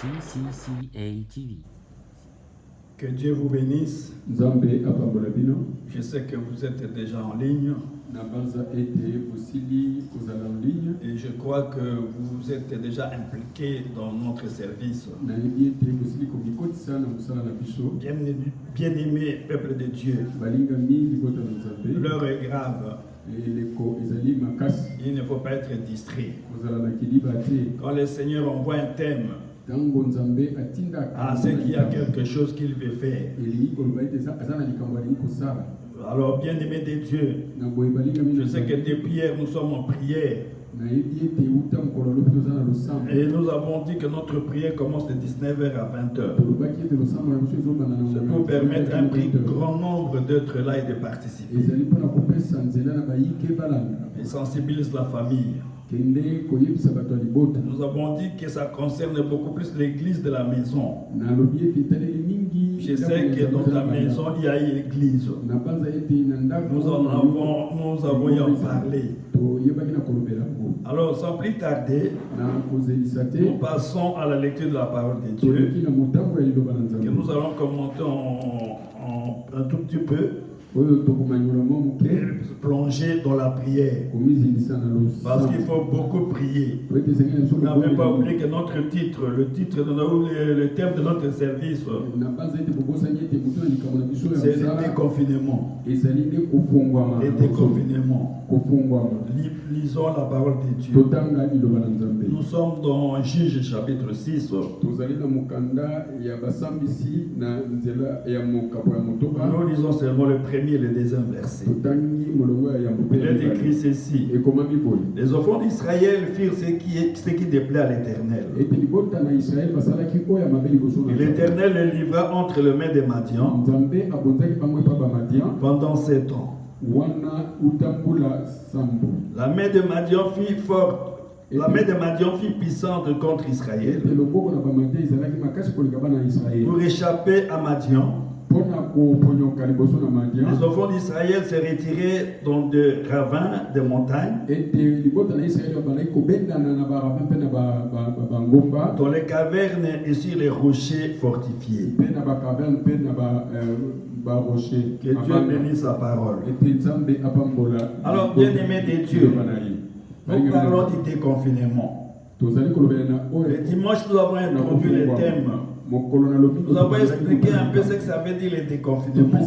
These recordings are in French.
CCCA TV. Que Dieu vous bénisse. Je sais que vous êtes déjà en ligne. Et je crois que vous êtes déjà impliqués dans notre service. Bien-aimé peuple de Dieu, l'heure est grave. Il ne faut pas être distrait. Quand le Seigneur envoie un thème, c'est qu'il y a quelque chose qu'il veut faire. Alors, bien-aimé de Dieu, je sais que depuis hier, nous sommes en prière. Et nous avons dit que notre prière commence de 19h à 20h. C'est pour permettre à un plus grand nombre d'être là et de participer. Et sensibilise la famille. Nous avons dit que ça concerne beaucoup plus l'église de la maison. Je sais que dans ta maison, il y a une église. Nous avons y en parlé. Alors, sans plus tarder, nous passons à la lecture de la parole de Dieu, que nous allons commenter un tout petit peu. Et plonger dans la prière. Parce qu'il faut beaucoup prier. Vous n'avez pas oublié que notre titre, le thème de notre service, c'est le déconfinement. Le déconfinement. Lisons la parole de Dieu. Nous sommes dans Juge chapitre 6. Nous lisons seulement le premier et le deuxième verset. Il est écrit ceci: les enfants d'Israël firent ce qui déplaît à l'Éternel. Et l'Éternel les livra entre les mains des Madian pendant 7 ans. La main de Madian fut forte. La main de Madian fut puissante contre Israël. Pour échapper à Madian, les enfants d'Israël se retiraient dans des ravins de montagnes, dans les cavernes et sur les rochers fortifiés. Que Dieu bénisse sa parole. Alors, bien-aimés de Dieu, nous parlons du déconfinement. Le dimanche, nous avons introduit le thème. Nous avons expliqué un peu ce que ça veut dire le déconfinement.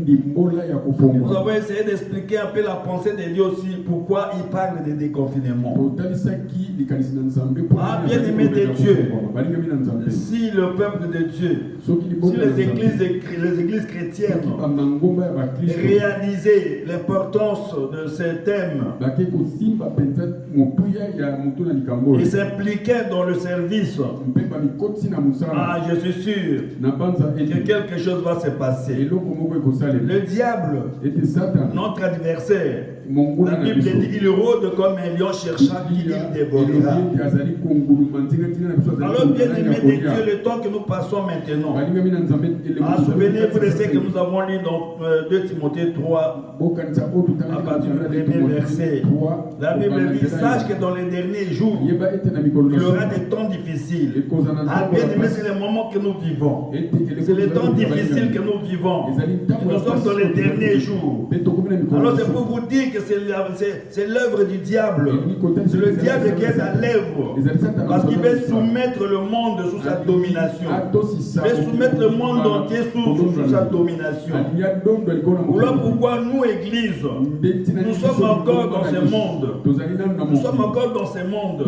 Nous avons essayé d'expliquer un peu la pensée de Dieu aussi, pourquoi il parle de déconfinement. Bien-aimé de Dieu, si le peuple de Dieu, si les églises chrétiennes réalisaient l'importance de ce thème et s'impliquaient dans le service, je suis sûr que quelque chose va se passer. Le diable, notre adversaire, la Bible dit qu'il rôde comme un lion cherchant qui il dévorera. Alors, bien-aimé de Dieu, le temps que nous passons maintenant, souvenez-vous de ce que nous avons lu dans 2 Timothée 3, à partir du premier verset. La Bible dit: sache que dans les derniers jours, il y aura des temps difficiles. Bien-aimé, c'est le moment que nous vivons. C'est les temps difficiles que nous vivons. Et nous sommes dans les derniers jours. Alors, c'est pour vous dire que c'est l'œuvre du diable. C'est le diable qui est à l'œuvre. Parce qu'il veut soumettre le monde sous sa domination. Il veut soumettre le monde entier sous sa domination. Voilà pourquoi nous, Église, nous sommes encore dans ce monde. Nous sommes encore dans ce monde.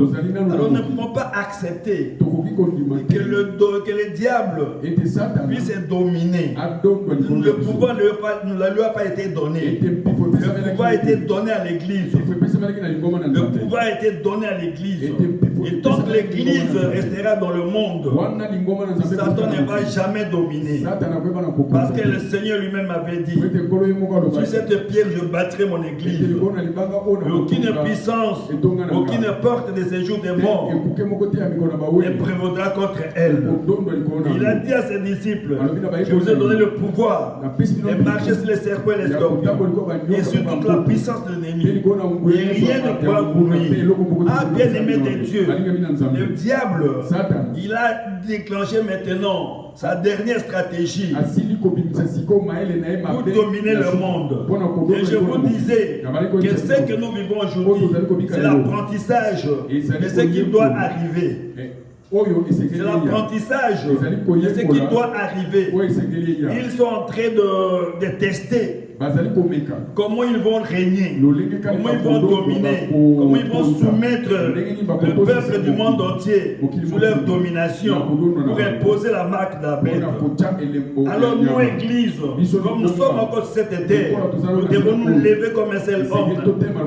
Alors nous ne pouvons pas accepter que le diable puisse dominer. Le pouvoir ne lui a pas été donné. Le pouvoir a été donné à l'Église. Le pouvoir a été donné à l'Église. Et tant que l'Église restera dans le monde, Satan ne va jamais dominer. Parce que le Seigneur lui-même avait dit: sur cette pierre je bâtirai mon Église. Et aucune puissance, aucune porte de séjour des morts ne prévaudra contre elle. Il a dit à ses disciples: je vous ai donné le pouvoir de marcher sur les serpents et les scorpions et sur toute la puissance puissance de l'ennemi. Et rien ne pourra vous nuire. Ah, bien-aimé de Dieu, le diable, il a déclenché maintenant sa dernière stratégie pour dominer le monde. Et je vous disais que ce que nous vivons aujourd'hui, c'est l'apprentissage de ce qui doit arriver. C'est l'apprentissage de ce qui doit arriver. Ils sont en train de tester comment ils vont régner, comment ils vont dominer, comment ils vont soumettre le peuple du monde entier sous leur domination pour imposer la marque de la bête. Alors nous, Église, comme nous sommes encore sur cette terre, nous devons nous lever comme un seul homme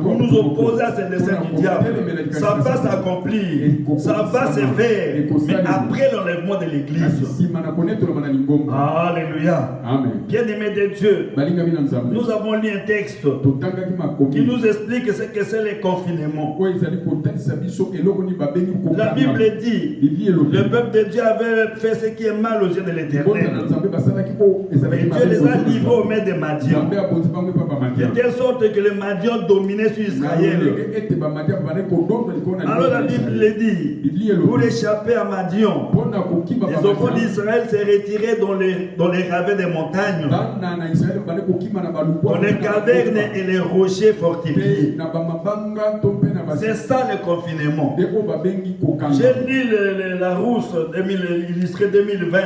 pour nous opposer à ces desseins du diable. Ça va s'accomplir, ça va se faire, mais après l'enlèvement de l'Église. Alléluia. Bien-aimé de Dieu, nous avons lu un texte qui nous explique ce que c'est le confinement. La Bible dit le peuple de Dieu avait fait ce qui est mal aux yeux de l'Éternel. Et Dieu les a livrés aux mains des Madians. De telle sorte que les Madians dominaient sur Israël. Alors la Bible dit, pour échapper à Madian, les enfants d'Israël s'est retirés dans les ravins des montagnes, dans les cavernes et les rochers fortifiés. C'est ça le confinement. J'ai lu la Rousse illustrée 2020.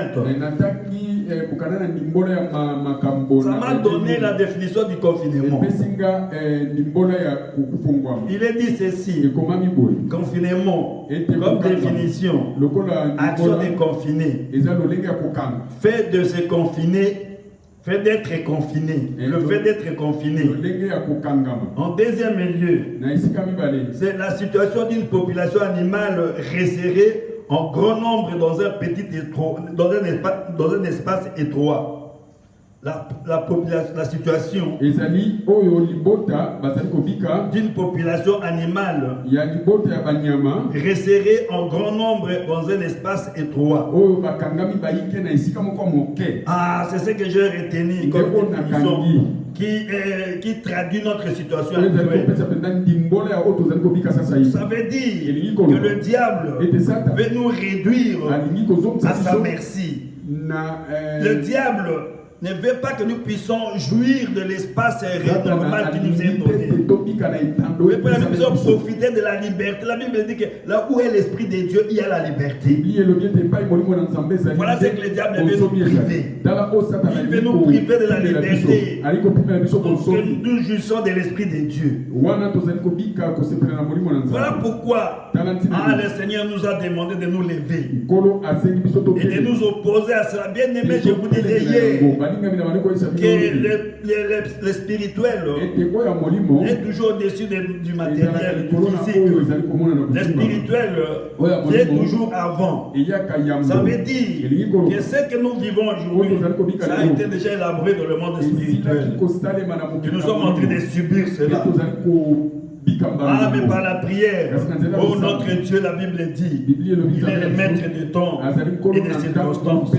Ça m'a donné la définition du confinement. Il est dit ceci: confinement, comme définition, action de confiner, fait de se confiner, fait d'être confiné, le fait d'être confiné. En deuxième lieu, c'est la situation d'une population animale resserrée en grand nombre dans un espace étroit. La situation d'une population animale resserrée en grand nombre dans un espace étroit. Ah, c'est ce que j'ai retenu comme définition qui traduit notre situation actuelle. Ça veut dire que le diable veut nous réduire à sa merci. Le diable ne veut pas que nous puissions jouir de l'espace normal qui nous est donné. Mais pour que nous puissions profiter de la liberté. La Bible dit que là où est l'Esprit de Dieu, il y a la liberté. Voilà ce que le diable veut nous priver. Il veut nous priver de la liberté. Donc que nous jouissons de l'Esprit de Dieu. Voilà pourquoi le Seigneur nous a demandé de nous lever et de nous opposer à cela. Bien aimé, je vous disais hier que le spirituel est toujours au-dessus du matériel, du physique. Le spirituel vient toujours avant. Ça veut dire que ce que nous vivons aujourd'hui, ça a été déjà élaboré dans le monde spirituel. Que nous sommes en train de subir cela. Ah, mais par la prière, oh notre Dieu, la Bible dit, il est le maître des temps et des circonstances.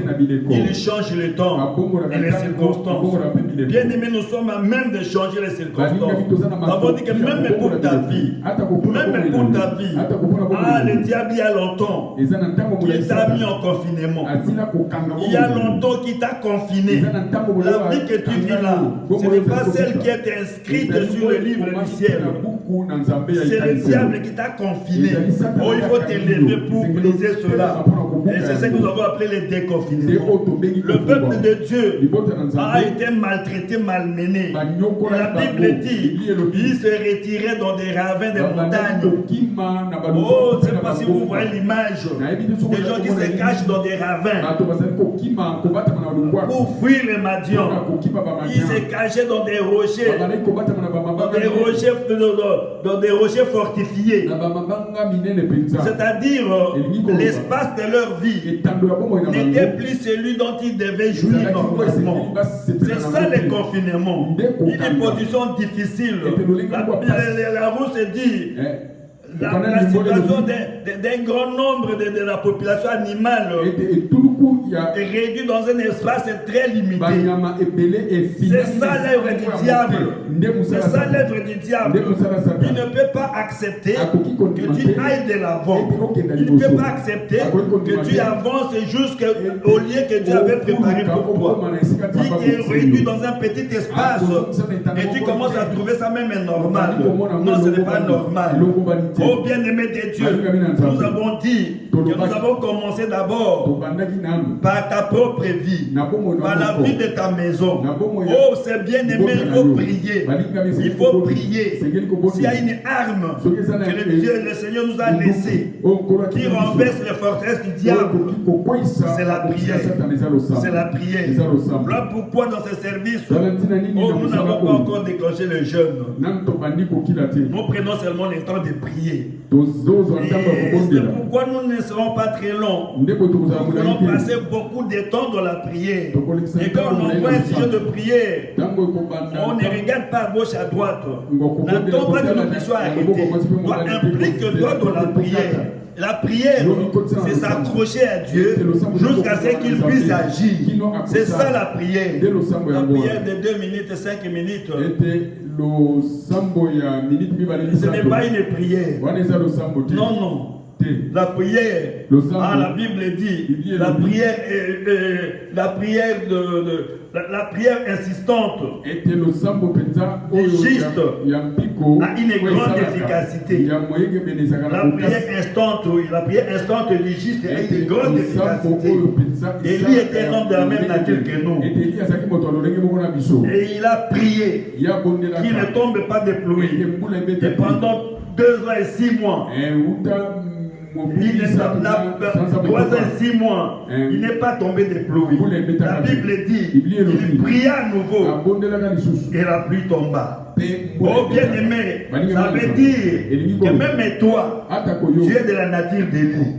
Il change le temps et les circonstances. Bien aimé, nous sommes à même de changer les circonstances. Nous avons dit que même pour ta vie, ah, le diable, il y a longtemps, il t'a mis en confinement. Il y a longtemps qu'il t'a confiné. La vie que tu vis là, ce n'est pas celle qui est inscrite sur le livre du ciel. C'est le diable qui t'a confiné. Oh, il faut te lever pour briser cela. Et c'est ce que nous avons appelé le déconfinement. Le peuple de Dieu a été maltraité, malmené. La Bible dit il se retirait dans des ravins des montagnes. Oh, je ne sais pas si vous voyez l'image des gens qui se cachent dans des ravins pour fuir les Madians. Ils se cachaient dans des rochers, dans des rochers fortifiés. C'est-à-dire l'espace de leur vie n'était plus celui dont ils devaient jouir normalement. C'est ça le confinement. Une position difficile. La roue se dit la situation d'un grand nombre de la population animale réduit dans un espace très limité. C'est ça l'œuvre du diable. C'est ça l'œuvre du diable. Il ne peut pas accepter que tu ailles de l'avant. Il ne peut pas accepter que tu avances jusqu'au lieu que Dieu avait préparé pour toi. Il t'est réduit dans un petit espace et tu commences à trouver ça même normal. Non, ce n'est pas normal. Oh bien-aimé de Dieu, nous avons dit que nous avons commencé d'abord par ta propre vie, par la vie de ta maison. Oh, c'est bien aimé, il faut prier. Il faut prier. S'il y a une arme que le Seigneur nous a laissée, qui renverse les forteresses du diable, c'est la prière. C'est la prière. Voilà pourquoi dans ce service, nous n'avons pas encore déclenché le jeûne. Nous prenons seulement le temps de prier. C'est pourquoi nous ne serons pas très longs. Nous allons passer beaucoup de temps dans la prière. Et quand on envoie un sujet de prière, on ne regarde pas à gauche, à droite. N'attends pas que nous puissions arrêter. Toi, implique-toi dans la prière. La prière, c'est s'accrocher à Dieu jusqu'à ce qu'il puisse agir. C'est ça la prière. La prière de 2 minutes, 5 minutes. Ce n'est pas une prière. Non, non. La prière, la Bible dit, la prière insistante et juste a une grande efficacité. La prière instante du juste a une grande efficacité. Élie était un homme de la même nature que nous. Et il a prié qu'il ne tombe pas de pluie. Et pendant 2 ans et 6 mois, il n'est pas 3 ans et 6 mois, il n'est pas tombé de pluie. La Bible dit, il pria à nouveau et la pluie tomba. Oh bien-aimé, ça veut dire que même toi, tu es de la nature d'Élie.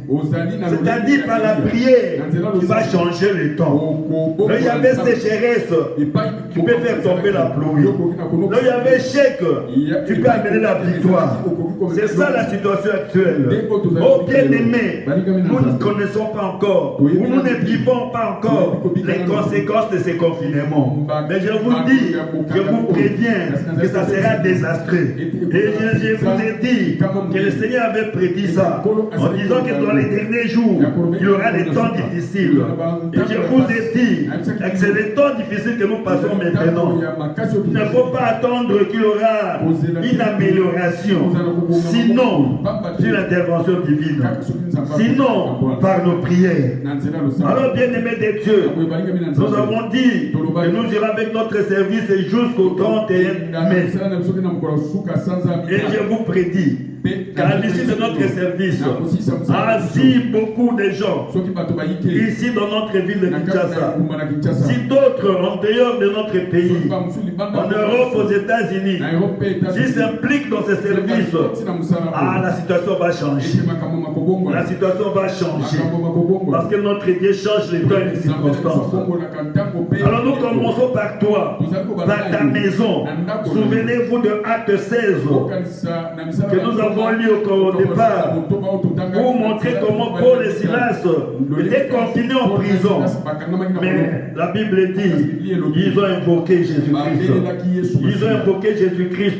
C'est-à-dire par la prière, tu vas changer le temps. Là, il y avait sécheresse, tu peux faire tomber la pluie. Là, il y avait chèque, tu peux amener la victoire. C'est ça la situation actuelle. Oh bien-aimé, nous ne connaissons pas encore, nous ne vivons pas encore les conséquences de ces confinements. Mais je vous dis, je vous préviens que ça sera désastreux. Et je vous ai dit que le Seigneur avait prédit ça en disant que dans les derniers jours, il y aura des temps difficiles. Et je vous ai dit que c'est les temps difficiles que nous passons maintenant. Il ne faut pas attendre qu'il y aura une amélioration. Sinon, sur l'intervention divine. Sinon, par nos prières. Alors, bien-aimés de Dieu, nous avons dit que nous irons avec notre service jusqu'au 31 mai. Et je vous prédis qu'à l'issue de notre service, si beaucoup de gens ici dans notre ville de Kinshasa, si d'autres en dehors de notre pays, en Europe, aux États-Unis, s'ils s'impliquent dans ce service, la situation va changer. La situation va changer. Parce que notre Dieu change les temps et les circonstances. Alors nous commençons par toi, par ta maison. Souvenez-vous de Acte 16 que nous avons lu au départ pour montrer comment Paul et Silas étaient confinés en prison. Mais la Bible dit ils ont invoqué Jésus-Christ. Ils ont invoqué Jésus-Christ.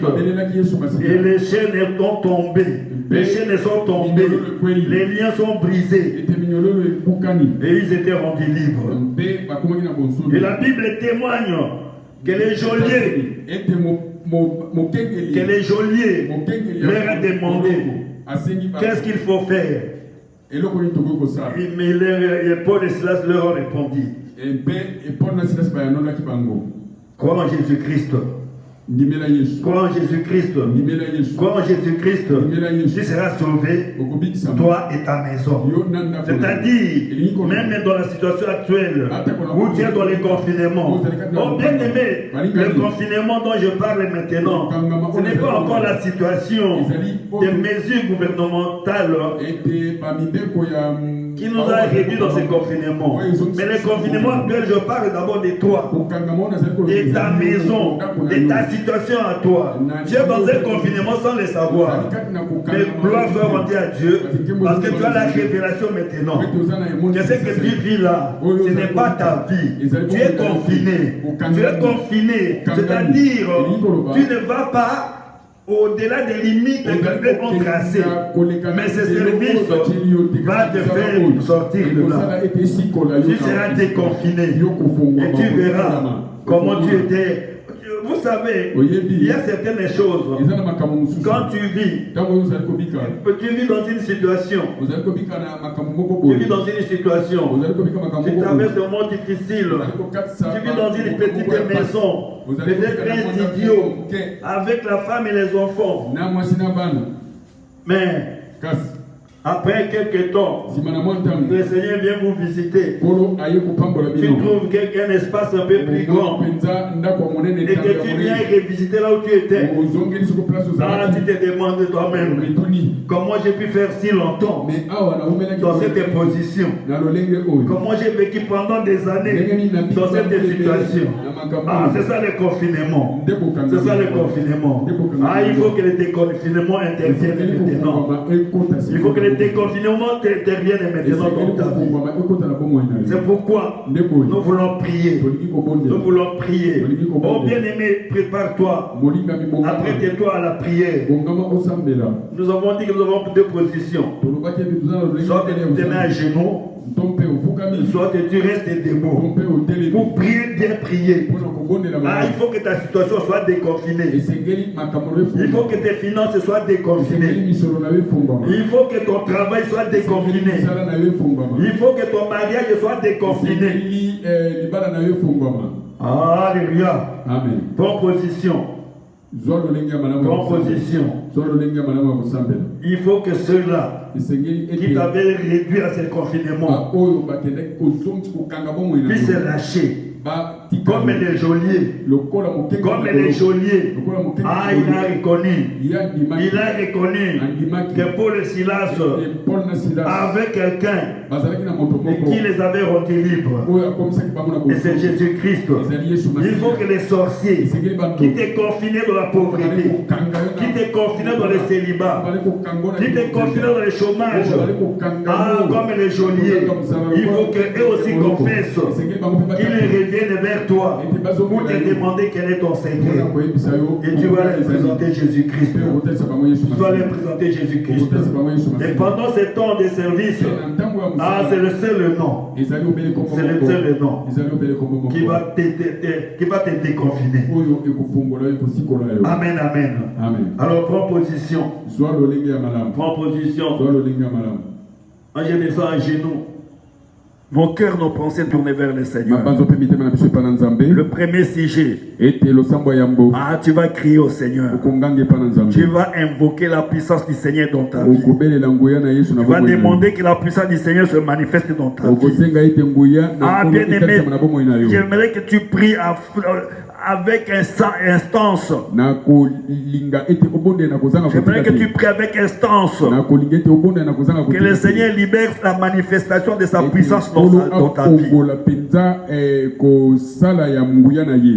Et les chaînes sont tombées. Les chaînes sont tombées. Les liens sont brisés. Et ils étaient rendus libres. Et la Bible témoigne que les geôliers leur a demandé qu'est-ce qu'il faut faire. Mais Paul et Silas leur ont répondu, crois en Jésus-Christ. Crois en Jésus-Christ. Crois en Jésus-Christ. Tu seras sauvé, toi et ta maison. C'est-à-dire, même dans la situation actuelle, où tu es dans les confinements. Oh bien aimé, le confinement dont je parle maintenant, ce n'est pas encore la situation des mesures gouvernementales qui nous a réduits dans ce confinement. Mais le confinement actuel, je parle d'abord de toi, de ta maison, de ta situation à toi. Tu es dans un confinement sans le savoir. Mais gloire soit rendue à Dieu, parce que tu as la révélation maintenant. Que ce que tu vis là, ce n'est pas ta vie. Tu es confiné. Tu es confiné. C'est-à-dire, tu ne vas pas au-delà des limites que eux ont tracées. Mais ce service va te faire sortir de là. Tu seras déconfiné. Et tu verras comment tu étais. Vous savez, il y a certaines choses. Quand tu vis dans une situation. Tu vis dans une situation. Tu traverses un moment difficile. Tu vis dans une petite maison. Peut-être un studio. Avec la femme et les enfants. Mais après quelques temps, le Seigneur vient vous visiter. Tu trouves qu'un espace un peu plus grand et que tu viens revisiter là où tu étais. Ah, tu te demandes toi-même comment j'ai pu faire si longtemps dans cette position. Comment j'ai vécu pendant des années dans cette situation. Ah, c'est ça le confinement. C'est ça le confinement. Ah, il faut que le déconfinement intervienne maintenant. Il faut que le déconfinement intervienne maintenant dans ta vie. C'est pourquoi nous voulons prier. Nous voulons prier. Oh bien-aimé, prépare-toi. Apprête-toi à la prière. Nous avons dit que nous avons deux positions. Soit que tu te mets à genoux, soit que tu restes debout. Pour prier, bien prier. Ah, il faut que ta situation soit déconfinée. Il faut que tes finances soient déconfinées. Il faut que ton travail soit déconfiné. Il faut que ton mariage soit déconfiné. Alléluia. Amen. Proposition. Proposition. Il faut que ceux-là qui t'avaient réduit à ce confinement puissent se lâcher. Comme les geôliers. Comme les geôliers. Ah, il a reconnu. Il a reconnu que Paul et Silas avaient quelqu'un qui les avait rendus libres. Et c'est Jésus-Christ. Il faut que les sorciers qui étaient confinés dans la pauvreté, qui étaient confinés dans le célibat, qui étaient confinés dans le chômage, ah, comme les geôliers, il faut qu'eux aussi confessent qu'ils reviennent vers toi pour te demander quel est ton secret. Et tu vas leur présenter Jésus-Christ. Tu vas leur présenter Jésus-Christ. Et pendant ce temps de service, ah, c'est le seul nom. C'est le seul nom qui va te déconfiner. Amen, amen. Alors prends position. Prends position. Quand je descends à genoux, mon cœur, nos pensées tournées vers le Seigneur. Le premier sujet. Ah, tu vas crier au Seigneur. Tu vas invoquer la puissance du Seigneur dans ta vie. Tu vas demander que la puissance du Seigneur se manifeste dans ta vie. Ah, bien aimé, j'aimerais que tu pries avec instance. J'aimerais que tu pries avec instance. Que le Seigneur libère la manifestation de sa puissance dans ta vie.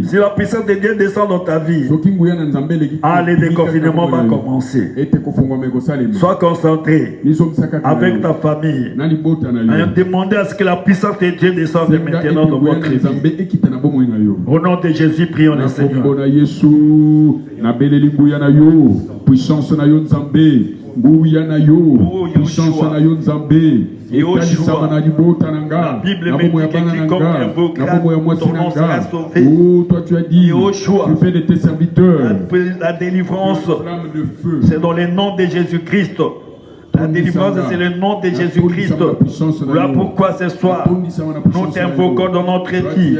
Si la puissance de Dieu descend dans ta vie, le déconfinement va commencer. Sois concentré avec ta famille. Demandez à ce que la puissance de Dieu descende maintenant dans votre vie. Au nom de Jésus, prions le Seigneur. Puissance na yo nzambe, nguya na yo, puissance na yo nzambe. La Bible me dit que quiconque invoquera ton nom sera sauvé. Oh, toi tu as dit, tu fais de tes serviteurs la délivrance, c'est dans le nom de Jésus-Christ. La délivrance, c'est le nom de Jésus-Christ. Voilà pourquoi ce soir, nous t'invoquons dans notre vie,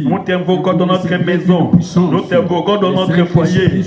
nous t'invoquons dans notre maison, nous t'invoquons dans notre foyer.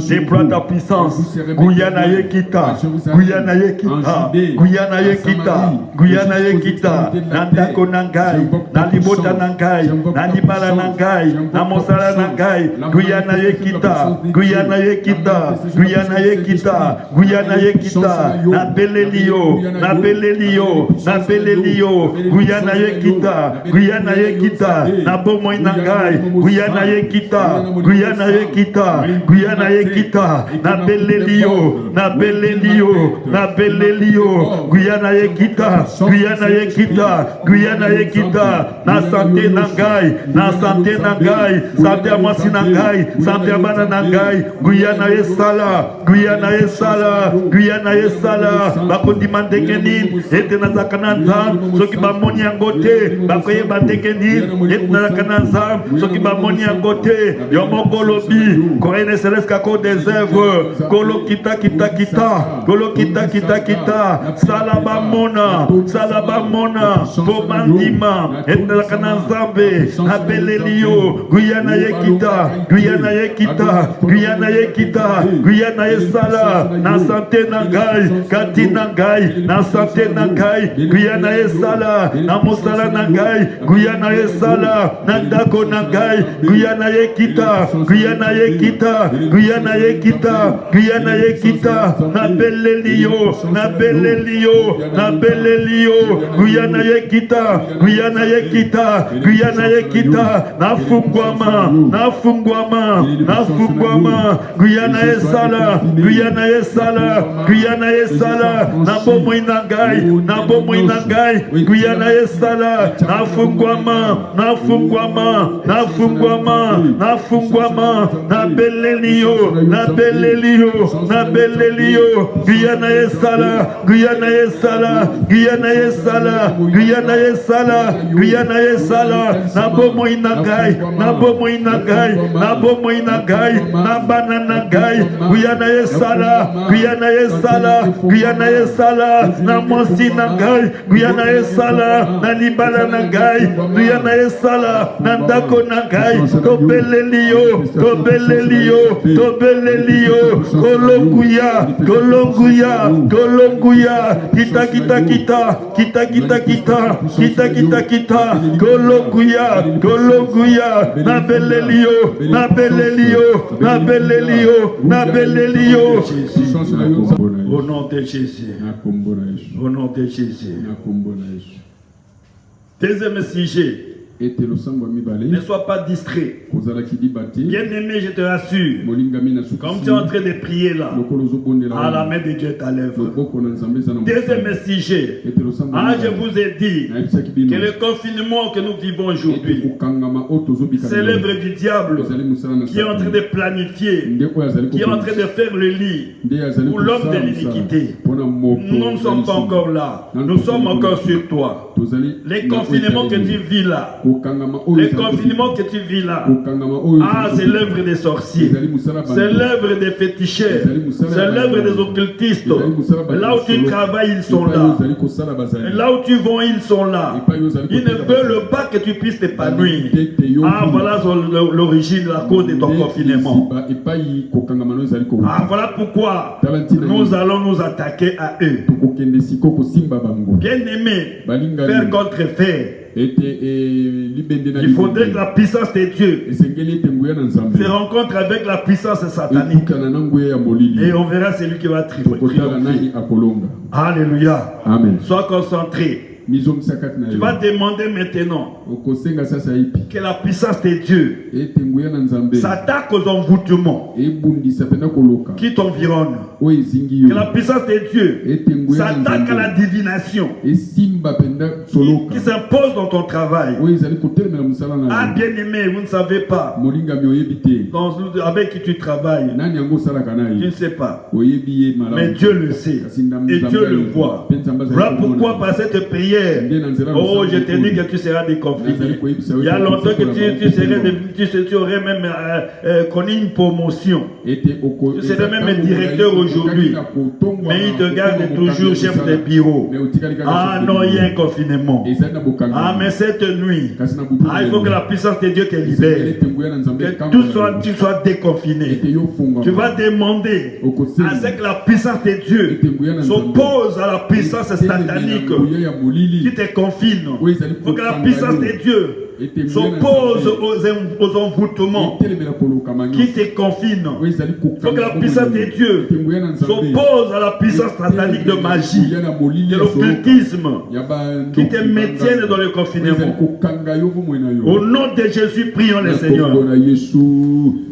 Déploie ta puissance. Guyana Yekita, Guyana Yekita, Guyana Yekita, Guyana Yekita, Nandako Nangai, Nalibota Nangai, Nalibala Nangai, Namosala Nangai, Guyana Yekita, Guyana Yekita, Guyana Yekita, Guyana Yekita, Nabele Napelelio, Napelelio, Napelelio, Guyana Yekita, Guyana Yekita, Nabomo Inangai, Guyana Yekita, Guyana Yekita, Guyana Yekita, Napelelio, Napelelio, Napelelio, Guyana Yekita, Guyana Yekita, Guyana Yekita, na santé Nangai, na santé Nangai, santé Amasi Nangai, santé Abana Nangai, Guyana Yesala, Guyana Yesala, Guyana Yesala, Bakondima Dekenin, Etenazakananzam, Sokiba Moni Angote, Bakoye Batekenin, Etenazakananzam, Sokiba Moni Angote, Yomoko Lobi, Korene Seleska Ko des œuvres, Kolo Kita Kita Kita, Kolo Kita Kita Kita, Salaba Mona, Salaba Mona, Kobandima, Etenazakananzambe, Apelelio, Guyana Yekita, Guyana Yekita, Guyana Yekita, Guyana Yesala, na santé Nangai, Kati Nangai, na santé Nangai, Guyana Yesala, na Mosala Nangai, Guyana Yesala, na Dako Nangai, Guyana Yekita, Guyana Yekita, Guyana Yekita, Guyana Yekita, na Belelio, na Belelio, na Belelio, Guyana Yekita, Guyana Yekita, Guyana Yekita, na Fungwama, na Fungwama, na Fungwama, Guyana Yesala, Guyana Yesala, Guyana Yesala, na Bomo Inangai, na Bomo Inangai, Guyana Yesala, na Fungwama, na Fungwama, na Fungwama, na Fungwama, na Belelio, na Belelio, na Belelio, Guyana Yesala, Guyana Yesala, Guyana Yesala, Guyana Yesala, Guyana Yesala, na Bomo Inangai, na Bomo Inangai, na Bomo Inangai, na Banana Gai, Guyana Yesala, Guyana Yesala, Guyana Yesala, na Mosi Nangai, Guyana Yesala, na Libala Nangai, Guyana Yesala, na Ndako Nangai, Tobelelio, Tobelelio, Tobelelio, Kolonguya, Kolonguya, Kolonguya, Kita Kita Kita, Kita Kita Kita, Kita Kita Kita, Kolonguya, Kolonguya, na Belelio, na Belelio, na Belelio, na Belelio. Au nom de Jésus. Au nom de Jésus. Deuxième sujet. Ne sois pas distrait. Bien-aimé, je te rassure. Comme tu es en train de prier là, à la main de Dieu est à l'œuvre. Deuxième sujet. Je vous ai dit que le confinement que nous vivons aujourd'hui, c'est l'œuvre du diable qui est en train de planifier, qui est en train de faire le lit pour l'homme de l'iniquité. Nous ne sommes pas encore là. Nous sommes encore sur toi. Les confinements que tu vis là, les confinements que tu vis là, c'est l'œuvre des sorciers, c'est l'œuvre des féticheurs, c'est l'œuvre des occultistes. Là où tu travailles, ils sont là. Là où tu vas, ils sont là. Ils ne veulent pas que tu puisses t'épanouir. Voilà l'origine, la cause de ton confinement. Voilà pourquoi nous allons nous attaquer à eux. Bien aimé, faire contre faire. Il faudrait que la puissance de Dieu se rencontre avec la puissance satanique. Et on verra celui qui va triompher. Alléluia. Amen. Sois concentré. Tu vas demander maintenant que la puissance de Dieu s'attaque aux envoûtements qui t'environnent. Que la puissance de Dieu s'attaque à la divination qui s'impose dans ton travail. Bien aimé, vous ne savez pas avec qui tu travailles. Tu ne sais pas. Mais Dieu le sait. Et Dieu le voit. Voilà pourquoi par cette prière, je te dis que tu seras déconfiné. Il y a longtemps que tu aurais même connu une promotion. Tu serais même directeur aujourd'hui. Mais il te garde toujours chef de bureau. Non, il y a un confinement. Mais cette nuit, il faut que la puissance de Dieu te libère. Que tu sois déconfiné. Tu vas demander à ce que la puissance de Dieu s'oppose à la puissance satanique qui te confine. Il faut que la puissance de Dieu s'oppose aux envoûtements qui te confinent. Il faut que la puissance de Dieu s'oppose à la puissance satanique de magie, de l'occultisme, qui te maintiennent dans le confinement. Au nom de Jésus, prions le Seigneur.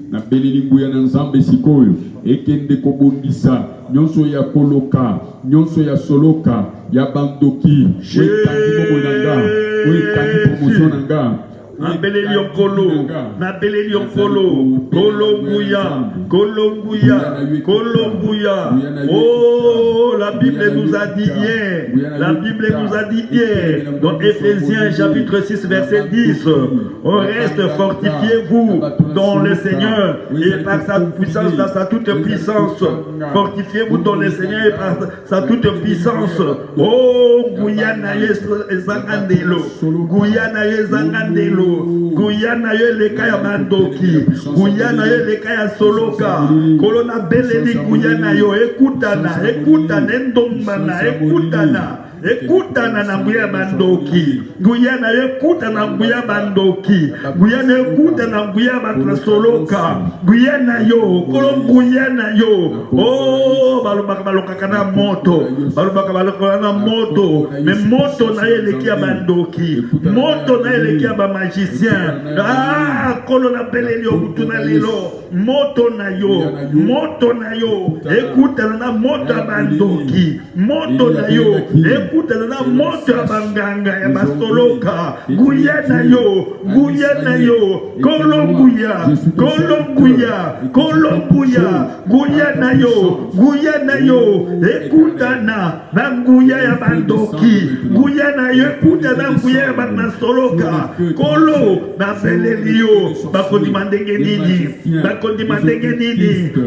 Na beleli nguya na nzambe sikoyo ekende kobundisa nyonso ya koloka nyonso ya soloka ya bandoki wekandi momonanga wekandi promotion nanga Nabeleli Okolo, Nabeleli Okolo, Kolombuya, Kolombuya, Kolombuya. Oh, la Bible nous a dit hier, la Bible nous a dit hier, dans Éphésiens chapitre 6 verset 10, au reste fortifiez-vous dans le Seigneur et par sa puissance, dans sa toute puissance. Fortifiez-vous dans le Seigneur et par sa toute puissance. Oh, Guyana Yezangandelo, Guyana Yezangandelo. Guyana yo leka ya bandoki, Guyana yo leka ya soloka, kolona beleli Guyana yo ekutana, ekutana ndombana, ekutana. Ekutana na nguya bandoki, Guyana ekutana na nguya bandoki, Guyana ekutana na nguya batrasoloka, Guyana yo, kolon Guyana yo. Oh, balobaka balokaka na moto, balobaka balokaka na moto, mais moto na eleki ya bandoki, moto na eleki ya ba magicien. Ah, kolona beleli yo kutuna lelo, moto na yo, ekutana na moto ya bandoki, moto na yo. Écoute na moto ya banganga ya basoloka Guyana yo Kolombuya Guyana yo ekutana na nguya ya bandoki Guyana yo ekutana na nguya ya basoloka kolo na beleli yo bakondima ndenge nini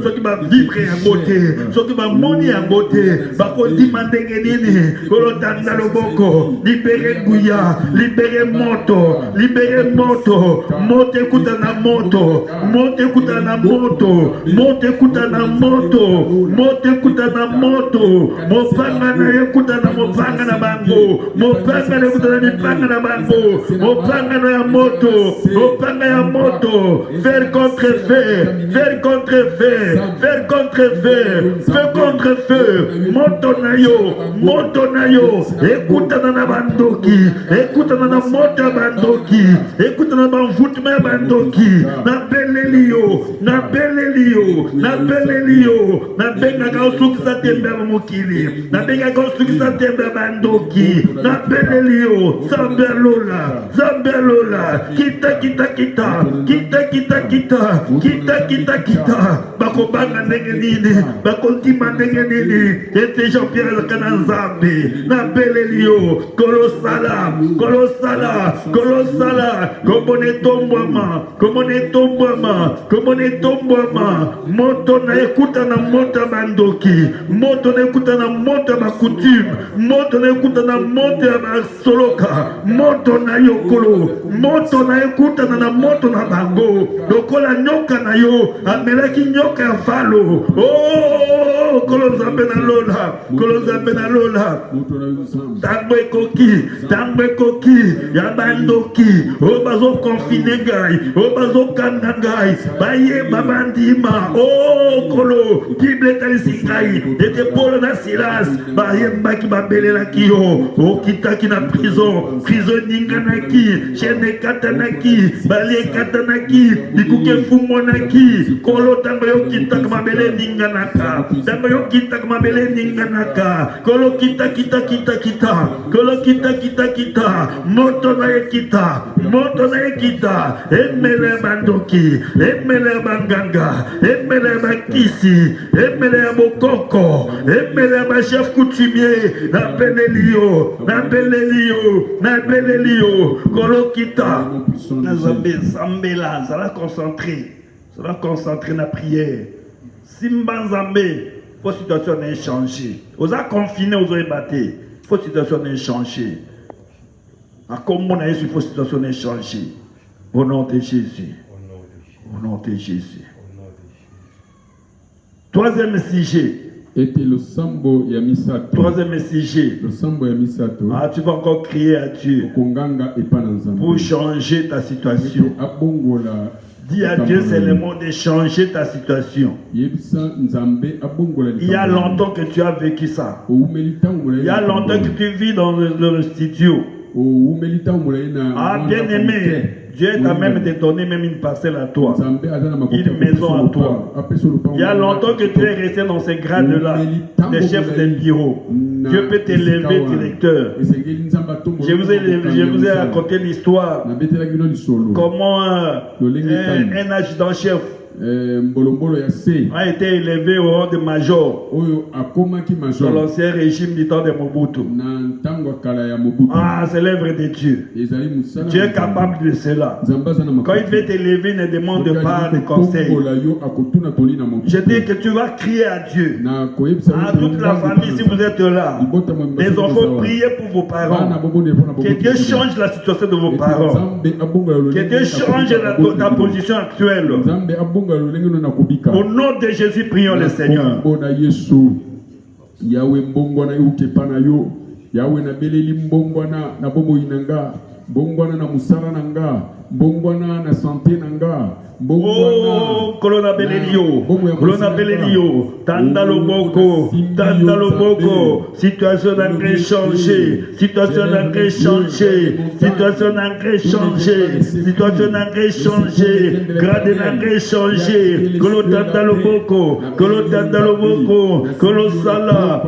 soki ba vibre ya bote soki ba moni ya bote bakondima ndenge nini kolo tanda loboko libere nguya libere moto ekutana moto ekutana moto mopanga na ekutana mopanga na bango mopanga na ekutana mipanga na bango mopanga na ya moto faire contre feu moto na yo ekutana na bandoki ekutana na moto ya bandoki ekutana na banvutuma ya bandoki na beleli yo nabengaka osukisa tembe ya mokili nabengaka osukisa tembe ya bandoki na beleli yo zambe alola kita bakobanga ndenge nini bakondima ndenge nini ete Jean-Pierre ezaka na nzambe na beleli yo kolosala komone tombwama moto na ekutana moto ya bandoki moto na ekutana moto ya bakutume moto na ekutana moto ya basoloka moto na yokolo moto na ekutana na moto na bango lokola nyoka na yo amelaki nyoka ya falo oh kolozambe na lola tango ekoki ya bandoki o bazo confine ngai o bazo kanda ngai baye babandima o kolo Bible talisi ngai ete Paul na Silas baye mbaki babelelaki yo o kitaki na prison ninganaki chaîne katanaki bale katanaki bikuke fumonaki kolo tango yo kitaka mabele ninganaka kolo kita kolo kita moto na ekita emele bandoki emele banganga emele bakisi emele bokoko emele ba chef coutumier na beleli yo kolo kita na zambela ça va concentrer na prière simba nzambe faut situation n'est changé aux a confiné aux a batté faut situation n'est changé à comment on a eu faut situation n'est changé au nom de Jésus. Troisième sujet était le sambo ya misato. Troisième sujet. Le sambo ya misato. Ah, tu vas encore crier à Dieu Konganga epananzambe. pour changer ta situation. Abongola. Dis à Dieu, c'est le mot de changer ta situation. Il y a longtemps que tu as vécu ça. Il y a longtemps que tu vis dans le studio. Ah, bien aimé, Dieu t'a même donné même une parcelle à toi, une maison à toi. Il y a longtemps que tu es resté dans ces grades-là, des chefs de bureau. Dieu peut t'élever directeur. Je vous ai raconté l'histoire. Comment un adjudant-chef a été élevé au rang de major dans l'ancien régime du temps de Mobutu. Ah, c'est l'œuvre de Dieu. Dieu est capable de cela. Quand il veut t'élever, ne demande pas de conseils. Je dis que tu vas crier à Dieu. À toute la famille, si vous êtes là, les enfants, priez pour vos parents. Que Dieu change la situation de vos parents. Que Dieu change ta position actuelle. Au nom de Jésus, prions le Seigneur. Yahweh mbongwana ukepana yo. Yahweh na beleli mbongwana na bomo inanga. Mbongwana na musara nanga. Mbongwana na santé nanga. Oh, Colonna Belelio, Tanda Loboko, situation n'a rien changé, situation n'a rien changé, situation n'a rien changé, situation n'a rien changé, grade n'a rien changé, Tanda Loboko, Kolosala,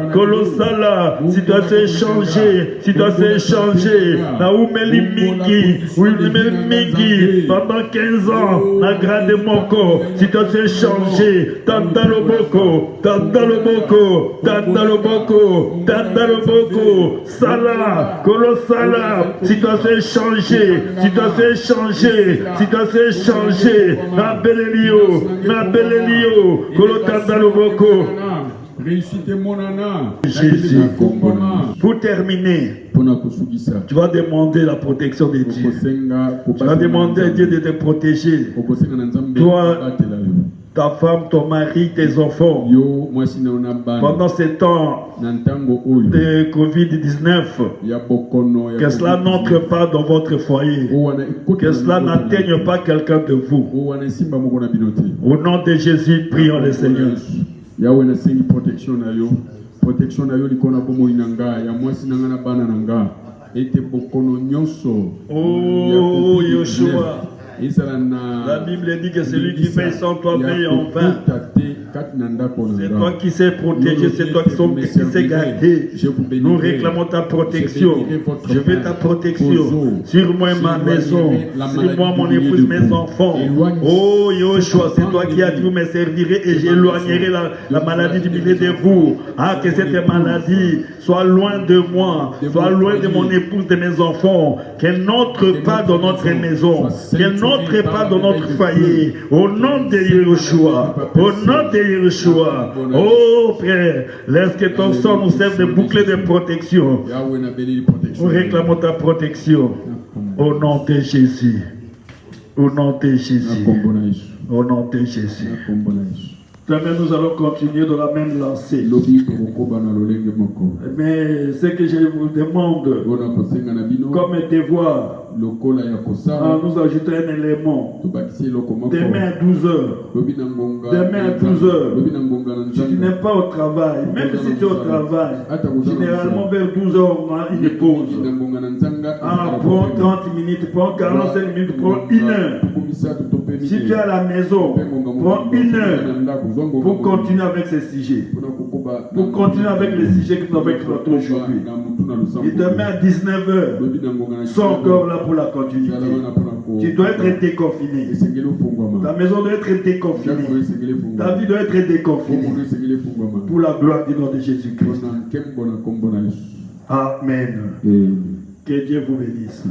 situation changé, situation changé, Naoumeli Mingi, pendant 15 ans, grade moko, situation changée, Tandaloboko, Sala, Kolosala, situation changée, Nabelelio, Kolotandaloboko. Réussite mon nana. Jésus. Pour terminer, tu vas demander la protection de Dieu. Tu vas demander à Dieu de te protéger. Toi, ta femme, ton mari, tes enfants. Pendant ces temps de Covid-19, que cela n'entre pas dans votre foyer. Que cela n'atteigne pas quelqu'un de vous. Au nom de Jésus, prions le Seigneur. Yahweh na sengi protection na yo likona bomo inanga ya mwasi nanga na bana nanga ete bokono nyonso. Oh Yoshua, la Bible dit que celui qui veille sans toi veille en vain. C'est toi qui sais protéger, c'est toi qui sais garder. Nous réclamons ta protection. Je veux ta protection sur moi et ma maison, sur moi, mon épouse, mes enfants. Oh Yoshua, c'est toi qui as dit vous me servirez et j'éloignerai la maladie du milieu de vous. Ah, que cette maladie soit loin de moi, soit loin de mon épouse, de mes enfants. Qu'elle n'entre pas dans notre maison, qu'elle n'entre pas dans notre foyer. Au nom de Yoshua, au nom de Yeshua. Oh Père, laisse que ton sang nous serve de bouclier de protection. Nous réclamons ta protection. Au nom de Jésus. Au nom de Jésus. Au nom de Jésus. Demain, nous allons continuer dans la même lancée. Mais ce que je vous demande, comme devoir, nous ajoutons un élément. Demain à 12h. Demain à 12h. Si tu n'es pas au travail, même si tu es au travail, généralement vers 12h, on a une pause. Ah, prends 30 minutes, prends 45 minutes, prends 1 heure. Si tu es à la maison, prends 1 heure pour continuer avec ces sujets. Pour continuer avec les sujets que nous avons exploités aujourd'hui. Et demain à 19h, sont encore là pour la continuité. Tu dois être déconfiné. Ta maison doit être déconfinée. Ta vie doit être déconfinée. Pour la gloire du nom de Jésus-Christ. Amen. Que Dieu vous bénisse.